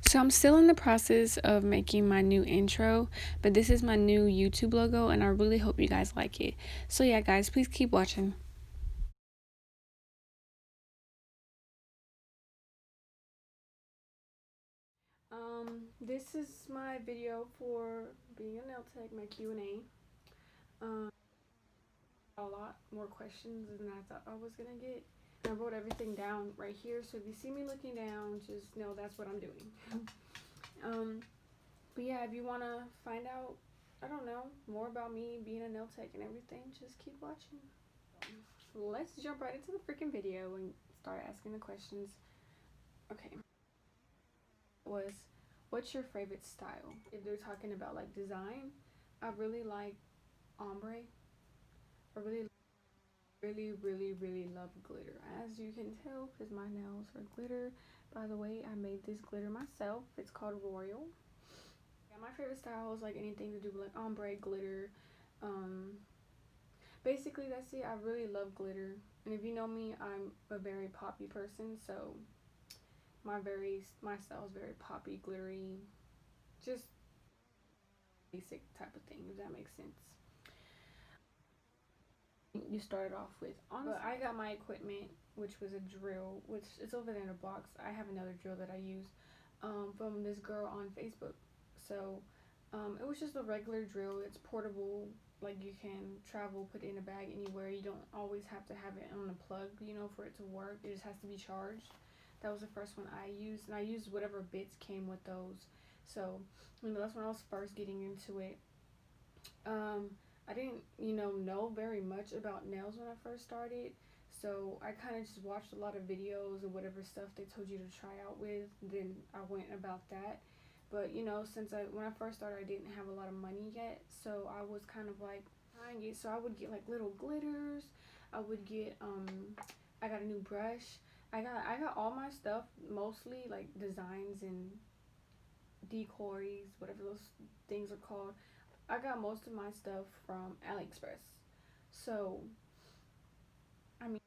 So I'm still in the process of making my new intro, but this is my new YouTube logo and I really hope you guys like it. So yeah, guys, please keep watching. This is my video for being a nail tech, my Q&A. A lot more questions than I thought I was gonna get. I wrote everything down right here, so if you see me looking down, just know that's what I'm doing. um, but yeah, if you wanna find out, I don't know, more about me being a nail tech and everything, just keep watching. Let's jump right into the freaking video and start asking the questions. Okay, was what's your favorite style? If they're talking about like design, I really like ombre. I really love glitter. As you can tell, because my nails are glitter. By the way, I made this glitter myself. It's called Royal. Yeah, my favorite style is like anything to do with like ombre, glitter. Um, Basically, that's it. I really love glitter. And if you know me, I'm a very poppy person, so my style is very poppy, glittery, just basic type of thing. If that makes sense. You started off with honestly, but I got my equipment, which was a drill, which it's over there in a box. I have another drill that I use from this girl on Facebook. So it was just a regular drill. It's portable. Like you can travel, put it in a bag anywhere. You don't always have to have it on a plug, for it to work. It just has to be charged. That was the first one I used, and I used whatever bits came with those. So, that's when I was first getting into it. Um, I didn't, know very much about nails when I first started. So I kind of just watched a lot of videos or whatever stuff they told you to try out with. Then I went about that. But since when I first started, I didn't have a lot of money yet, so I was kind of like trying it. So I would get like little glitters. I would get I got a new brush. I got all my stuff mostly like designs and decors, whatever those things are called. I got most of my stuff from AliExpress. So, I mean,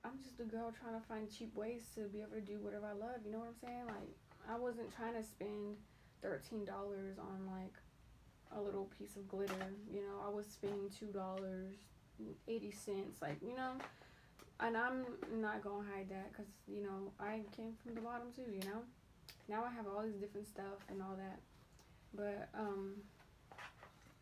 I'm just a girl trying to find cheap ways to be able to do whatever I love. You know what I'm saying? Like, I wasn't trying to spend $13 on like a little piece of glitter. I was spending $2.80. Like, and I'm not gonna hide that because I came from the bottom too. Now I have all this different stuff and all that, but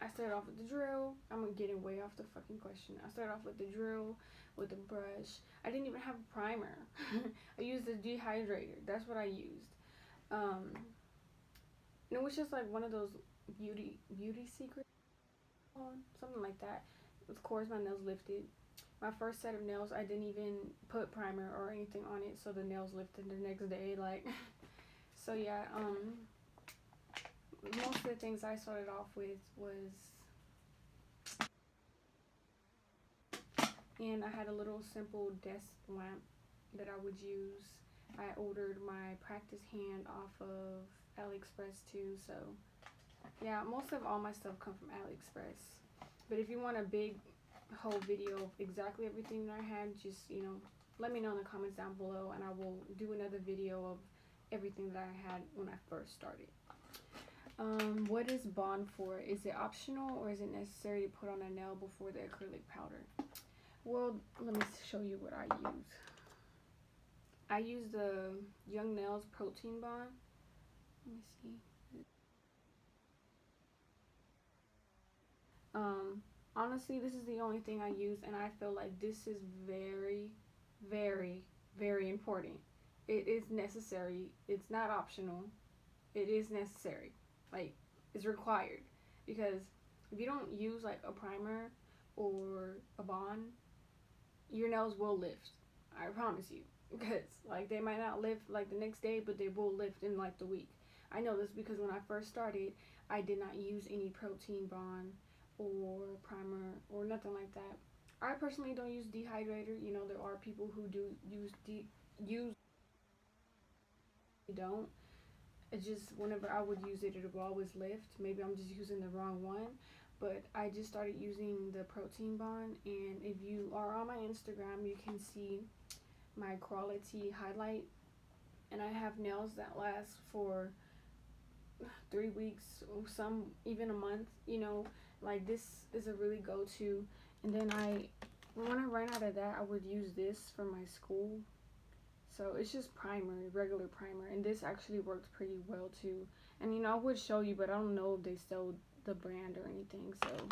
I started off with the drill. I'm getting way off the fucking question. I started off with the drill, with the brush. I didn't even have a primer. I used a dehydrator. That's what I used. Um, and it was just like one of those beauty secrets, something like that. Of course, my nails lifted. My first set of nails, I didn't even put primer or anything on it, so the nails lifted the next day. Like, so yeah. Most of the things I started off with was and I had a little simple desk lamp that I would use. I ordered my practice hand off of AliExpress too, so yeah, most of all my stuff come from AliExpress. But if you want a big whole video of exactly everything that I had, just let me know in the comments down below, and I will do another video of everything that I had when I first started. What is Bond for? Is it optional or is it necessary to put on a nail before the acrylic powder? Well, let me show you what I use. I use the Young Nails Protein Bond. Let me see. Um, Honestly, this is the only thing I use, and I feel like this is very, very, very important. It is necessary. It's not optional. It is necessary. Like, it's required. Because if you don't use like a primer or a bond, your nails will lift. I promise you. Because like they might not lift like the next day, but they will lift in like the week. I know this because when I first started, I did not use any protein bond or primer or nothing like that. I personally don't use dehydrator. There are people who do use don't. It's just whenever I would use it, it would always lift. Maybe I'm just using the wrong one. But I just started using the protein bond, and if you are on my Instagram, you can see my quality highlight. and I have nails that last for 3 weeks, some even a month. Like this is a really go-to. And then when I ran out of that, I would use this for my school. So it's just primer, regular primer, and this actually works pretty well too. And I would show you, but I don't know if they sell the brand or anything. So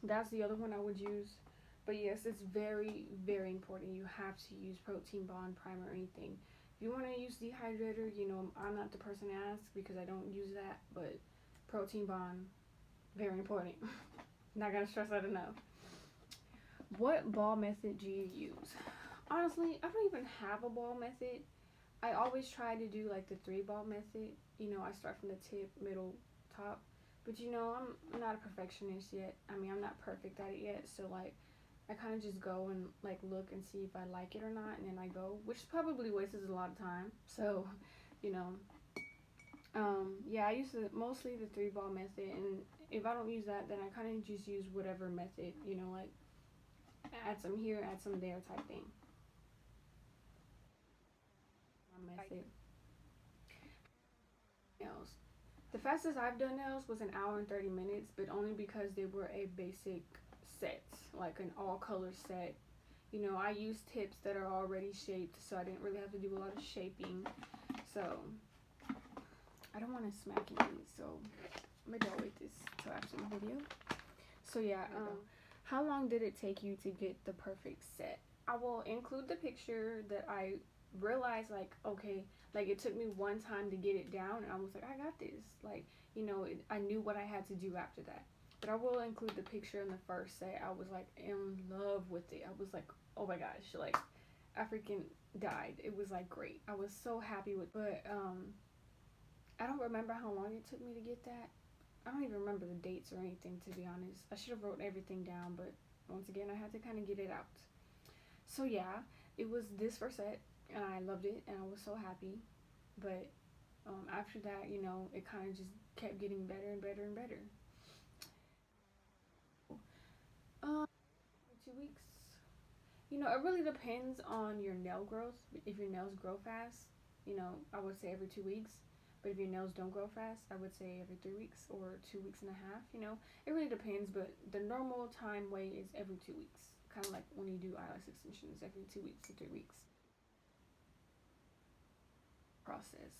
that's the other one I would use. But yes, it's very, very important. You have to use protein bond primer or anything. If you want to use dehydrator, I'm not the person to ask because I don't use that. But protein bond, very important. Not gonna stress that enough. What ball method do you use? Honestly, I don't even have a ball method. I always try to do like the 3 ball method. I start from the tip, middle, top. But I'm not a perfectionist yet. I mean, I'm not perfect at it yet. So like, I kind of just go and like look and see if I like it or not, and then I go, which probably wastes a lot of time. So, you know, yeah, I use mostly the 3 ball method, and if I don't use that, then I kind of just use whatever method. Like add some here, add some there type thing. My method. Nails. The fastest I've done nails was an hour and 30 minutes, but only because they were a basic set, like an all color set. I use tips that are already shaped, so I didn't really have to do a lot of shaping. So I don't want to smack any, so maybe I'll wait this till after the video. So yeah, how long did it take you to get the perfect set? I will include the picture that I realized, like, okay, like it took me one time to get it down, and I was like, I got this. Like, I knew what I had to do after that. But I will include the picture in the first set. I was like in love with it. I was like, oh my gosh, like I freaking died. It was like great. I was so happy with, but I don't remember how long it took me to get that. I don't even remember the dates or anything, to be honest. I should have wrote everything down, but once again, I had to kind of get it out. So yeah, it was this first set, and I loved it, and I was so happy. But after that, it kind of just kept getting better and better and better. 2 weeks. It really depends on your nail growth. If your nails grow fast, I would say every 2 weeks. But if your nails don't grow fast, I would say every 3 weeks or 2 weeks and a half. It really depends. But the normal time way is every 2 weeks. Kind of like when you do eyelash extensions, every 2 weeks to 3 weeks. Process.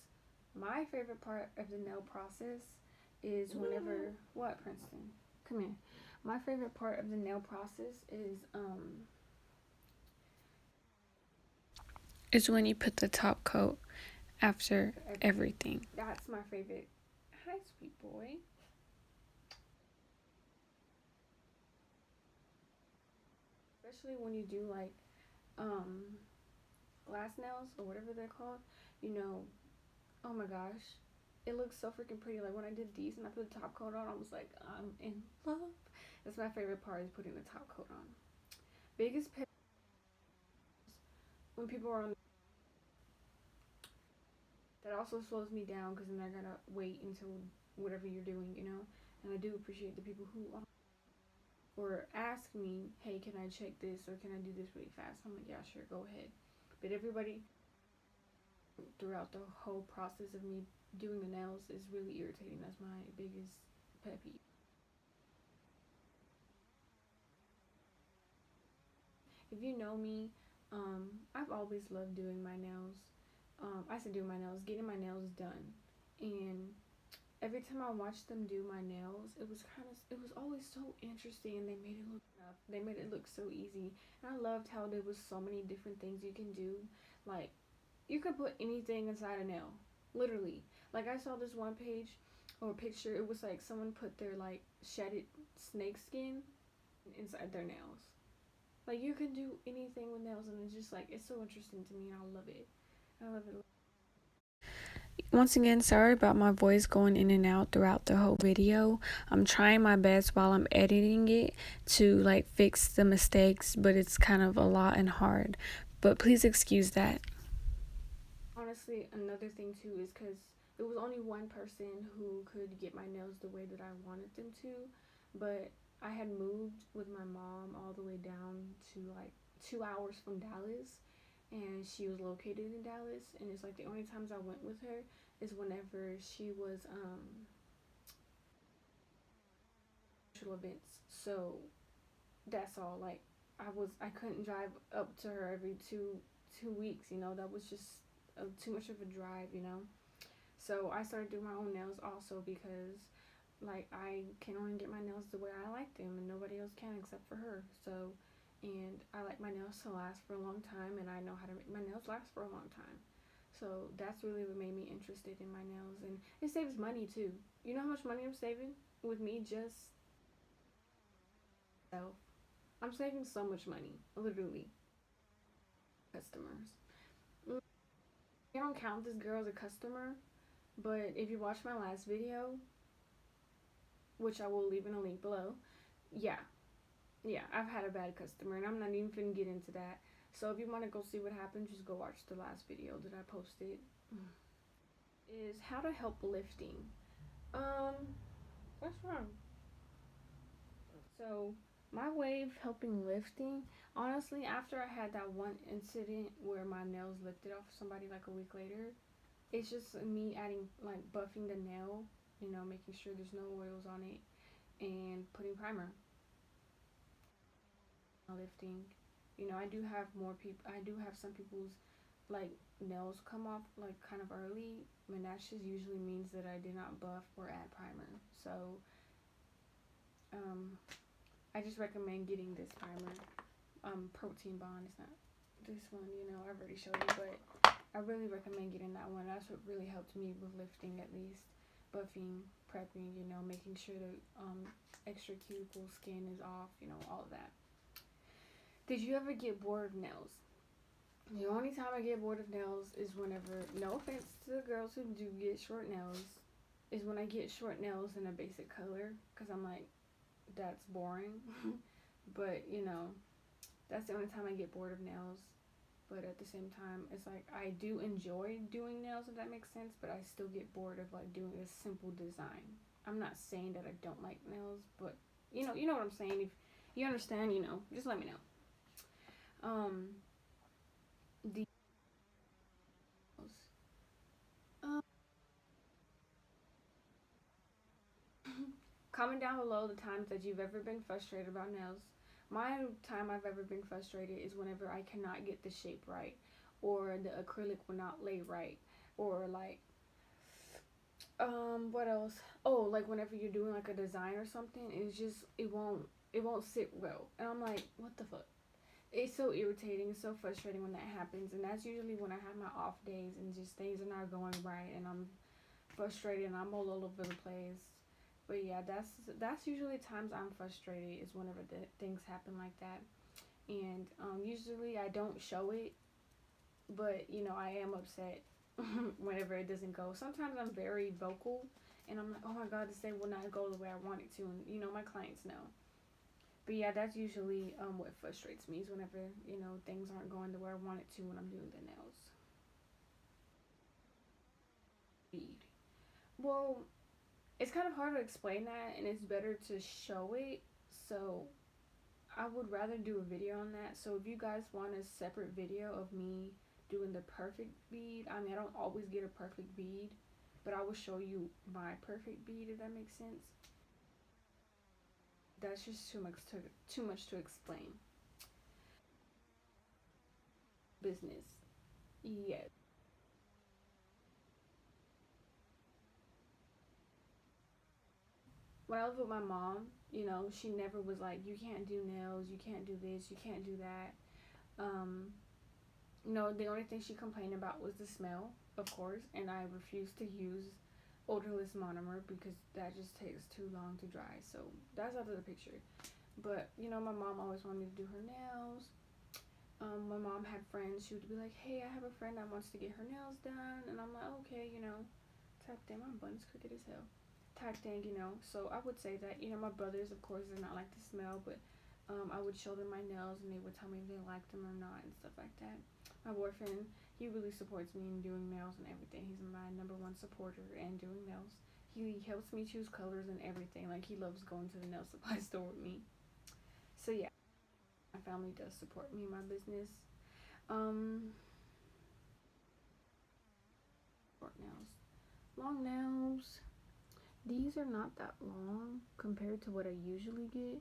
My favorite part of the nail process is whenever what Princeton. Come here. My favorite part of the nail process is when you put the top coat after everything. That's my favorite. Hi, sweet boy. Especially when you do like glass nails or whatever they're called. You know, oh my gosh, it looks so freaking pretty. Like when I did these and I put the top coat on, I was like, I'm in love. That's my favorite part is putting the top coat on. Biggest pet when people are on that also slows me down because then they're gonna wait until whatever you're doing. And I do appreciate the people who or ask me, hey, can I check this or can I do this really fast? I'm like, yeah, sure, go ahead. But everybody throughout the whole process of me doing the nails is really irritating. That's my biggest pet peeve. If you know me, I've always loved doing my nails. I said doing my nails, getting my nails done, and every time I watched them do my nails, it was always so interesting, and they made it look so easy, and I loved how there was so many different things you can do, like you could put anything inside a nail, literally. Like I saw this one page or picture, it was like someone put their like shedded snake skin inside their nails. Like you can do anything with nails, and it's just like it's so interesting to me, and I love it. I love it. Once again, sorry about my voice going in and out throughout the whole video. I'm trying my best while I'm editing it to like fix the mistakes, but it's kind of a lot and hard. But please excuse that. Honestly, another thing too is because it was only one person who could get my nails the way that I wanted them to, but I had moved with my mom all the way down to like 2 hours from Dallas, and she was located in Dallas. And it's like the only times I went with her is whenever she was social events. So that's all. Like I couldn't drive up to her every two weeks. You know, that was just too much of a drive. You know, so I started doing my own nails also because like I can only get my nails the way I like them and nobody else can except for her. So and I like my nails to last for a long time and I know how to make my nails last for a long time. So that's really what made me interested in my nails and it saves money too. You know how much money I'm saving with me just self. I'm saving so much money, literally. Customers. I don't count this girl as a customer, but if you watch my last video, which I will leave in a link below, yeah, yeah, I've had a bad customer, and I'm not even finna get into that. So if you want to go see what happened, just go watch the last video that I posted. Is how to help lifting. Um, what's wrong? So my way of helping lifting, honestly, after I had that one incident where my nails lifted off somebody like a week later, it's just me adding like buffing the nail, you know, making sure there's no oils on it, and putting primer. Lifting. You know, I do have more people. I do have some people's like nails come off like kind of early, and that just usually means that I did not buff or add primer. So, um, I just recommend getting this primer. Protein Bond. It's not this one. You know, I've already showed you, but I really recommend getting that one. That's what really helped me with lifting, at least buffing, prepping. You know, making sure the extra cuticle skin is off. You know, all of that. Did you ever get bored of nails? The only time I get bored of nails is whenever, no offense to the girls who do get short nails, is when I get short nails in a basic color because I'm like, that's boring. But, you know, that's the only time I get bored of nails. But at the same time, it's like I do enjoy doing nails, if that makes sense, but I still get bored of like doing a simple design. I'm not saying that I don't like nails, but you know what I'm saying. If you understand, just let me know. Um, the um, comment down below the times that you've ever been frustrated about nails. My time I've ever been frustrated is whenever I cannot get the shape right, or the acrylic will not lay right, or like what else? Oh, like whenever you're doing like a design or something, it won't sit well, and I'm like, what the fuck? It's so irritating, it's so frustrating when that happens, and that's usually when I have my off days and just things are not going right, and I'm frustrated and I'm all over the place. But yeah, that's usually times I'm frustrated is whenever things happen like that, and usually I don't show it, but I am upset whenever it doesn't go. Sometimes I'm very vocal, and I'm like, oh my god, this thing will not go the way I want it to, and my clients know. But yeah, that's usually what frustrates me is whenever things aren't going the way I want it to when I'm doing the nails. Speed. Well, it's kind of hard to explain that, and it's better to show it. So I would rather do a video on that. So if you guys want a separate video of me doing the perfect bead, I mean, I don't always get a perfect bead, but I will show you my perfect bead if that makes sense. That's just too much to explain. Business. Yes. When I was with my mom, she never was like, you can't do nails, you can't do this, you can't do that. The only thing she complained about was the smell, of course, and I refused to use odorless monomer because that just takes too long to dry. So that's out of the picture. But my mom always wanted me to do her nails. My mom had friends. She would be like, "Hey, I have a friend that wants to get her nails done," and I'm like, "Okay, type thing. My bun's crooked as hell." Type thing. So I would say that my brothers, of course, did not like the smell, but I would show them my nails, and they would tell me if they liked them or not and stuff like that. My boyfriend, he really supports me in doing nails and everything. He's my number one supporter and doing nails. He helps me choose colors and everything. Like, he loves going to the nail supply store with me. So yeah, my family does support me in my business. Short nails. Long nails. These are not that long compared to what I usually get.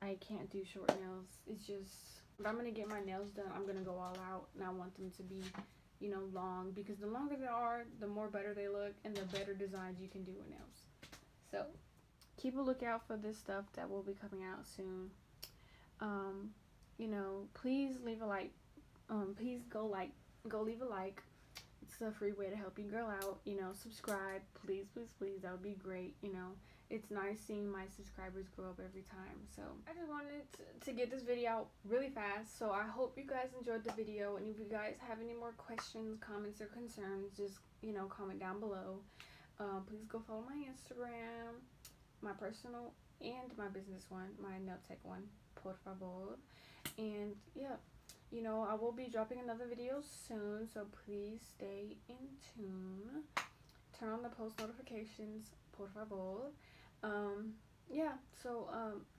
I can't do short nails. It's just, if I'm gonna get my nails done, I'm gonna go all out, and I want them to be, you know, long, because the longer they are, the more better they look, and the better designs you can do with nails. So keep a lookout for this stuff that will be coming out soon. You know, please leave a like. Please go leave a like. It's a free way to help your girl out. You know, subscribe, please, please, please. That would be great. You know, it's nice seeing my subscribers grow up every time. So I just wanted to get this video out really fast. So I hope you guys enjoyed the video, and if you guys have any more questions, comments, or concerns, just, you know, comment down below. Please go follow my Instagram, my personal and my business one, my nail tech one, por favor. And yeah, you know, I will be dropping another video soon, so please stay in tune. Turn on the post notifications, por favor. Yeah, so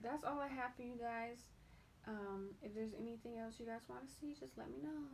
that's all I have for you guys. If there's anything else you guys want to see, just let me know.